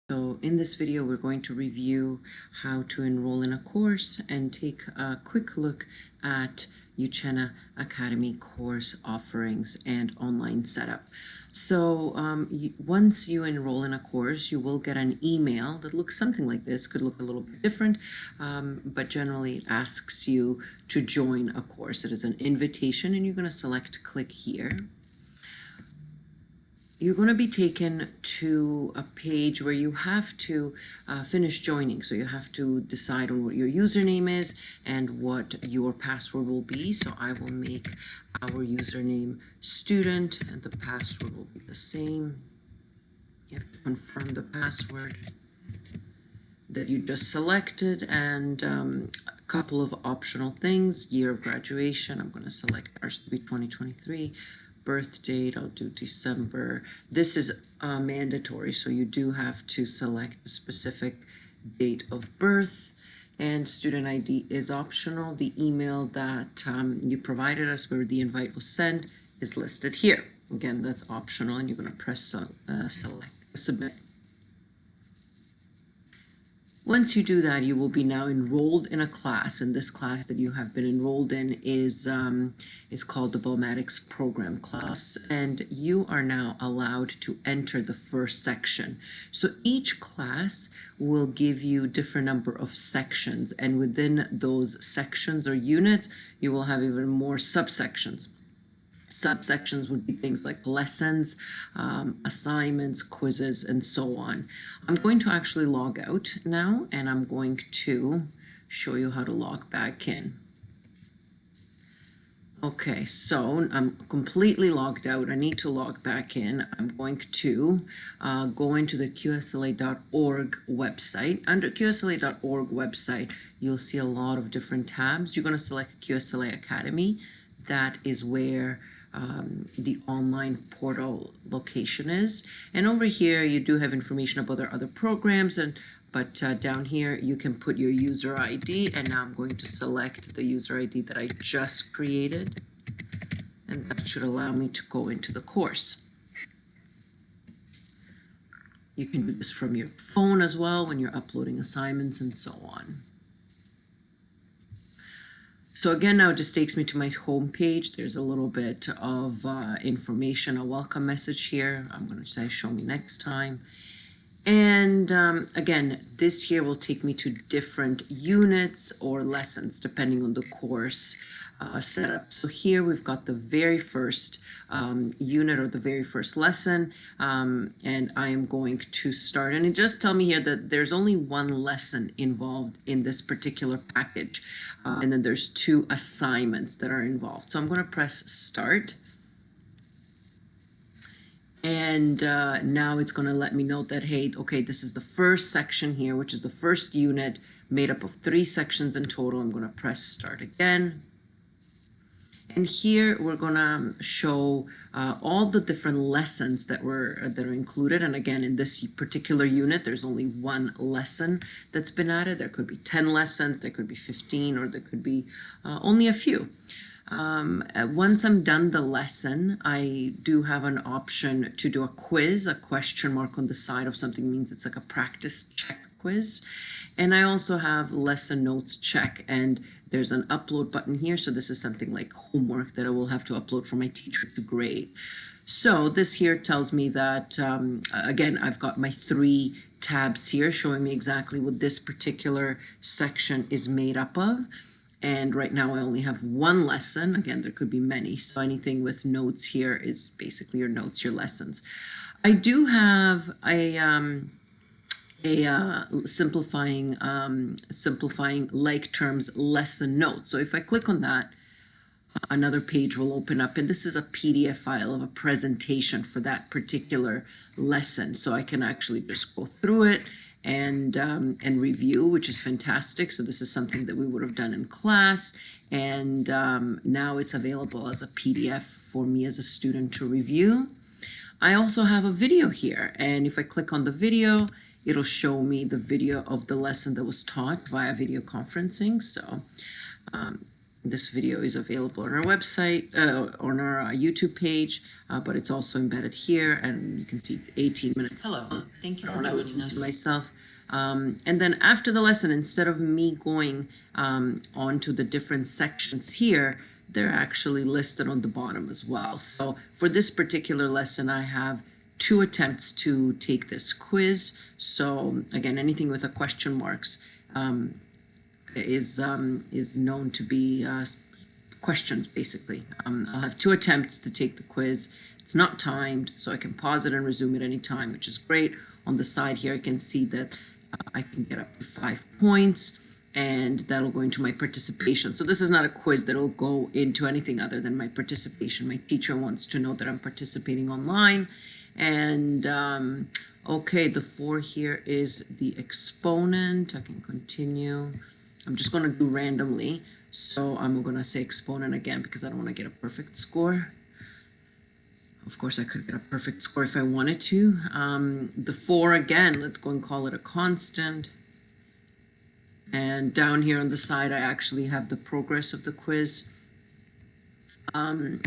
So in this video, we're going to review how to enroll in a course and take a quick look at Uchenna Academy course offerings and online setup. So once you enroll in a course, you will get an email that looks something like this. Could look a little bit different, but generally it asks you to join a course. It is an invitation, and you're going to select click here. You're going to be taken to a page where you have to finish joining. So you have to decide on what your username is and what your password will be. So I will make our username student and the password will be the same. You have to confirm the password that you just selected, and a couple of optional things. Year of graduation, I'm going to select ours to be 2023. Birth date, I'll do December. This is mandatory, so you do have to select a specific date of birth, and student ID is optional. The email that you provided us where the invite was sent is listed here. Again, that's optional, and you're going to press select submit. Once you do that, you will be now enrolled in a class, and this class that you have been enrolled in is called the Biomathematics Program class, and you are now allowed to enter the first section. So each class will give you different number of sections, and within those sections or units, you will have even more subsections. Subsections would be things like lessons, assignments, quizzes, and so on. I'm going to actually log out now, and I'm going to show you how to log back in. Okay, so I'm completely logged out. I need to log back in. I'm going to go into the QSLA.org website. Under QSLA.org website, you'll see a lot of different tabs. You're going to select QSLA Academy. That is where the online portal location is, and over here you do have information about other programs, but down here you can put your user ID, and now I'm going to select the user ID that I just created, and that should allow me to go into the course. You can do this from your phone as well when you're uploading assignments and so on. So again, now it just takes me to my home page. There's a little bit of information, a welcome message here. I'm going to say show me next time. And again, this here will take me to different units or lessons depending on the course setup. So here we've got the very first unit or the very first lesson, and I am going to start. And it just tells me here that there's only one lesson involved in this particular package, and then there's 2 assignments that are involved. So I'm going to press start. And now it's going to let me know that, hey, okay, this is the first section here, which is the first unit made up of 3 sections in total. I'm going to press start again. And here we're going to show all the different lessons that are included. And again, in this particular unit, there's only 1 lesson that's been added. There could be 10 lessons, there could be 15, or there could be only a few. Once I'm done the lesson, I do have an option to do a quiz. A question mark on the side of something means it's like a practice check quiz. And I also have lesson notes check, and there's an upload button here. So this is something like homework that I will have to upload for my teacher to grade. So this here tells me that, again, I've got my 3 tabs here showing me exactly what this particular section is made up of. And right now I only have 1 lesson. Again, there could be many. So anything with notes here is basically your notes, your lessons. I do have a simplifying like terms lesson notes. So if I click on that, another page will open up, and this is a PDF file of a presentation for that particular lesson. So I can actually just go through it and review, which is fantastic. So this is something that we would have done in class, and now it's available as a PDF for me as a student to review. I also have a video here, and if I click on the video, it'll show me the video of the lesson that was taught via video conferencing. So This video is available on our website, on our YouTube page, but it's also embedded here, and you can see it's 18 minutes. Hello, thank you for joining us. Myself. And then after the lesson, instead of me going onto the different sections here, they're actually listed on the bottom as well. So for this particular lesson, I have 2 attempts to take this quiz. So again, anything with a question marks is known to be questions, basically. I'll have 2 attempts to take the quiz. It's not timed, so I can pause it and resume at any time, which is great. On the side here, I can see that I can get up to 5 points, and that'll go into my participation. So this is not a quiz that'll go into anything other than my participation. My teacher wants to know that I'm participating online. And okay, the 4 here is the exponent. I can continue. I'm just going to do randomly. So I'm going to say exponent again because I don't want to get a perfect score. Of course, I could get a perfect score if I wanted to. The 4 again, let's go and call it a constant. And down here on the side, I actually have the progress of the quiz. And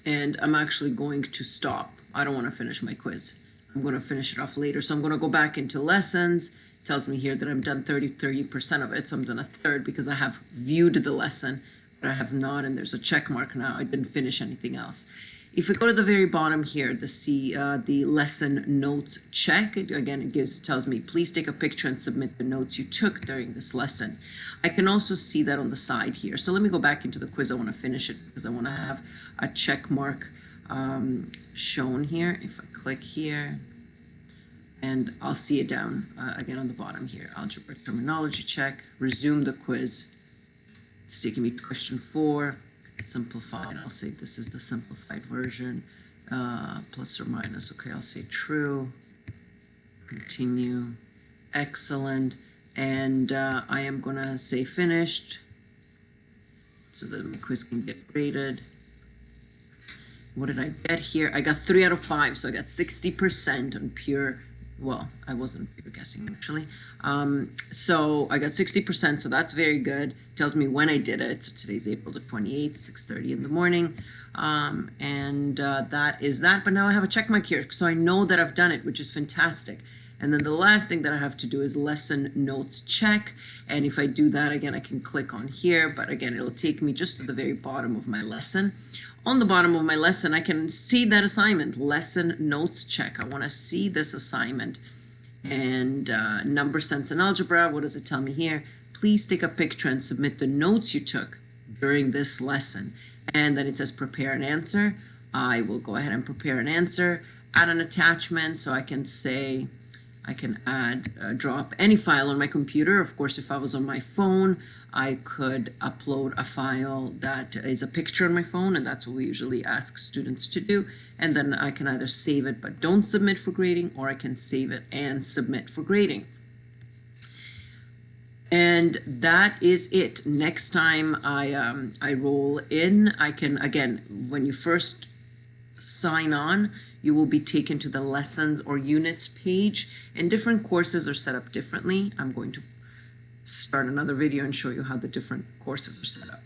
I'm actually going to stop. I don't want to finish my quiz. I'm going to finish it off later. So I'm going to go back into lessons. It tells me here that I've done 30% of it. So I'm done a third because I have viewed the lesson, but I have not. And there's a check mark now. I didn't finish anything else. If we go to the very bottom here, the lesson notes check, again, it tells me, please take a picture and submit the notes you took during this lesson. I can also see that on the side here. So let me go back into the quiz. I want to finish it because I want to have a check mark shown here. If I click here, and I'll see it down again on the bottom here. Algebra terminology check, resume the quiz. It's taking me to question 4. Simplified, I'll say this is the simplified version, plus or minus. Okay, I'll say true, continue, excellent, and I am gonna say finished so that my quiz can get graded. What did I get here? I got 3 out of 5, so I got 60% on pure. Well, I wasn't pure guessing actually. So I got 60%, so that's very good. Tells me when I did it. So today's April the 28th, 6:30 in the morning. That is that. But now I have a check mark here, so I know that I've done it, which is fantastic. And then the last thing that I have to do is lesson notes check. And if I do that again, I can click on here. But again, it'll take me just to the very bottom of my lesson. On the bottom of my lesson, I can see that assignment, lesson notes check. I want to see this assignment. And number sense and algebra, what does it tell me here? Please take a picture and submit the notes you took during this lesson. And then it says prepare an answer. I will go ahead and prepare an answer, add an attachment, so I can say, I can draw up any file on my computer. Of course, if I was on my phone, I could upload a file that is a picture on my phone, and that's what we usually ask students to do. And then I can either save it but don't submit for grading, or I can save it and submit for grading. And that is it. Next time I roll in, I can, again, when you first sign on, you will be taken to the lessons or units page, and different courses are set up differently. I'm going to start another video and show you how the different courses are set up.